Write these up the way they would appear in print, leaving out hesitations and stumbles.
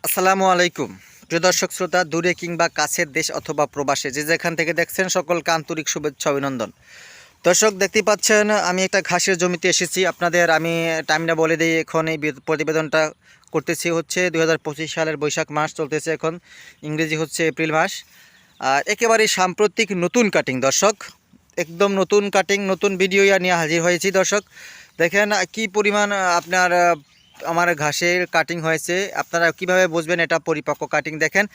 আসসালামু আলাইকুম প্রিয় দর্শক শ্রোতা, দূরে কিংবা কাছের দেশ অথবা প্রবাসে যে যেখান থেকে দেখছেন সকলকে আন্তরিক শুভেচ্ছা অভিনন্দন। দর্শক দেখতে পাচ্ছেন আমি একটা ঘাসের জমিতে এসেছি। আপনাদের আমি টাইমটা বলে দিই, এখন এই প্রতিবেদনটা করতেছি হচ্ছে 2025 সালের বৈশাখ মাস চলতেছে, এখন ইংরেজি হচ্ছে এপ্রিল মাস। আর একেবারেই সাম্প্রতিক নতুন কাটিং দর্শক, একদম নতুন কাটিং, নতুন ভিডিও নিয়ে হাজির হয়েছি দর্শক। দেখেন কি পরিমাণ আপনার আমার ঘাসের কাটিং হয়েছে। আপনারা কিভাবে বুঝবেন এটা পরিপক্ক কাটিং? দেখেন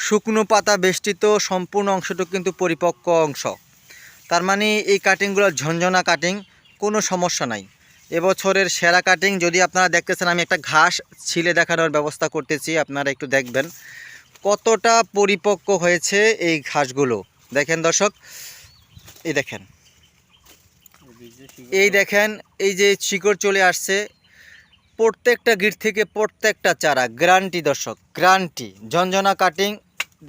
শুকনো পাতা বেষ্টিত সম্পূর্ণ অংশটুকু কিন্তু পরিপক্ক অংশ, তার মানে এই কাটিংগুলো ঝনঝনা কাটিং, কোনো সমস্যা নাই। এবছরের সেরা কাটিং। যদি আপনারা দেখতেছেন আমি একটা ঘাস ছিলে দেখানোর ব্যবস্থা করতেছি, আপনারা একটু দেখবেন কতটা পরিপক্ক হয়েছে এই ঘাসগুলো। দেখেন দর্শক, এই দেখেন, এই যে শিকড় চলে আসছে প্রত্যেকটা গিট থেকে, প্রত্যেকটা চারা গ্যারান্টি দর্শক, গ্যারান্টি। ঝনঝনা কাটিং,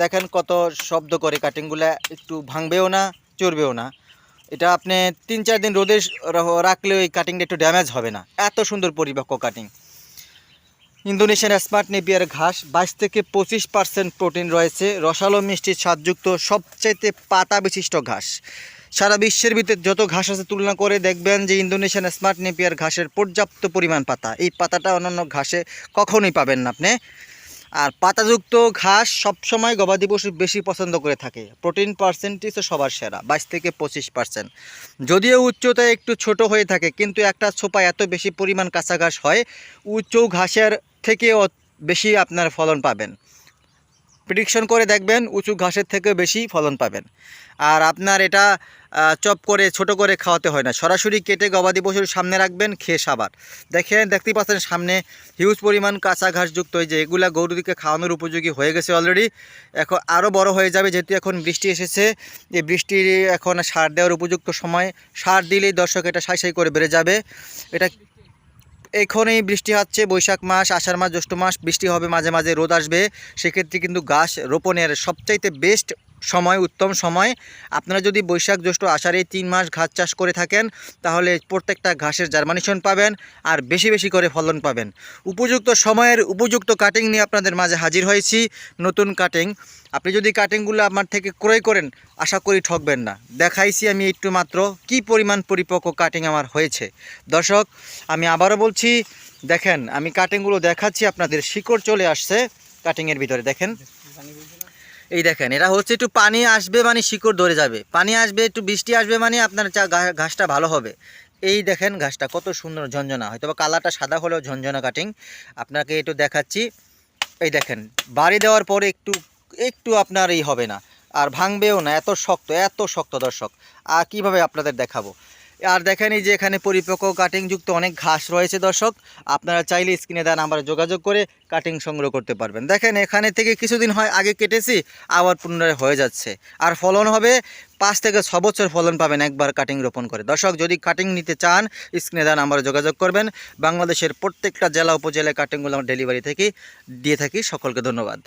দেখেন কত শব্দ করে কাটিংগুলো, একটু ভাঙবেও না চড়বেও না। এটা আপনি 3-4 দিন রোদে রাখলে ওই কাটিংটা একটু ড্যামেজ হবে না, এত সুন্দর পরিপক্ক কাটিং। ইন্দোনেশিয়ান স্মার্ট নেপিয়ার ঘাস 22 থেকে 25% প্রোটিন রয়েছে, রসালো মিষ্টি স্বাদযুক্ত সবচাইতে পাতা বিশিষ্ট ঘাস। সারা বিশ্বের ভিতরে যত ঘাস আছে তুলনা করে দেখবেন যে ইন্দোনেশিয়ান স্মার্ট নেপিয়ার ঘাসের পর্যাপ্ত পরিমাণ পাতা, এই পাতাটা অন্যান্য ঘাসে কখনোই পাবেন না আপনি। আর পাতাযুক্ত ঘাস সবসময় গবাদি পশু বেশি পছন্দ করে থাকে। প্রোটিন পার্সেন্টেজও সবার সেরা 22 থেকে 25%। যদিও উচ্চতায় একটু ছোট হয়ে থাকে, কিন্তু একটা ছোপায় এত বেশি পরিমাণ কাঁচা ঘাস হয়, উচ্চ ঘাসের থেকেও বেশি আপনার ফলন পাবেন। প্রেডিকশন করে দেখবেন উঁচু ঘাসের থেকে বেশি ফলন পাবেন। আর আপনার এটা চপ করে ছোট করে খাওয়াতে হয় না, সরাসরি কেটে গবাদি পশুর সামনে রাখবেন, খেয়ে সাবার। দেখতেই পাচ্ছেন সামনে হিউজ পরিমাণ কাঁচা ঘাসযুক্ত, এই যে এগুলা গরুদিকে খাওয়ানোর উপযোগী হয়ে গেছে অলরেডি। এখন আরও বড় হয়ে যাবে, যেহেতু এখন বৃষ্টি এসেছে। এই বৃষ্টির এখন সার দেওয়ার উপযুক্ত সময়, সার দিলেই দর্শক এটা সাই করে বেড়ে যাবে। এটা এখনই বৃষ্টি হচ্ছে, বৈশাখ মাস, আষাঢ় মাস, জ্যৈষ্ঠ মাস বৃষ্টি হবে, মাঝে মাঝে রোদ আসবে। সেক্ষেত্রে কিন্তু গাছ রোপণের সবচাইতে বেস্ট সময়, উত্তম সময়। আপনারা যদি বৈশাখ, জ্যৈষ্ঠ, আষাঢ় এই 3 মাস ঘাস চাষ করে থাকেন, তাহলে প্রত্যেকটা ঘাসের জার্মিনেশন পাবেন আর বেশি বেশি করে ফলন পাবেন। উপযুক্ত সময়ের উপযুক্ত কাটিং নিয়ে আপনাদের মাঝে হাজির হয়েছি, নতুন কাটিং। আপনি যদি কাটিংগুলো আমার থেকে ক্রয় করেন, আশা করি ঠকবেন না। দেখাইছি আমি একটু মাত্র কি পরিমাণ পরিপক্ক কাটিং আমার হয়েছে। দর্শক আমি আবারও বলছি, দেখেন আমি কাটিংগুলো দেখাচ্ছি আপনাদের, শিকড় চলে আসছে কাটিংয়ের ভিতরে। দেখেন, এই দেখেন, এটা হচ্ছে একটু পানি আসবে মানে শিকড় ধরে যাবে, পানি আসবে, একটু বৃষ্টি আসবে মানে আপনার ঘাসটা ভালো হবে। এই দেখেন ঘাসটা কত সুন্দর ঝনঝনা, হয়তো বা কালারটা সাদা হলেও ঝনঝনা কাটিং। আপনাকে একটু দেখাচ্ছি, এই দেখেন বাড়ি দেওয়ার পরে একটু একটু আপনার এই হবে না, আর ভাঙবেও না, এত শক্ত, এত শক্ত দর্শক। আর কিভাবে আপনাদের দেখাবো। আর দেখেন এই যে এখানে পরিপক্ক কাটিংযুক্ত অনেক ঘাস রয়েছে দর্শক, আপনারা চাইলে স্ক্রিনে দেওয়া নাম্বারে যোগাযোগ করে কাটিং সংগ্রহ করতে পারবেন। দেখেন এখানে থেকে কিছুদিন হয় আগে কেটেছি, আবার পুনরায় হয়ে যাচ্ছে। আর ফলন হবে 5 থেকে 6 বছর ফলন পাবেন একবার কাটিং রোপণ করে। দর্শক যদি কাটিং নিতে চান, স্ক্রিনে দেওয়া নাম্বারে যোগাযোগ করবেন। বাংলাদেশের প্রত্যেকটা জেলা উপজেলায় কাটিংগুলো আমরা ডেলিভারি থেকে দিয়ে থাকি। সকলকে ধন্যবাদ।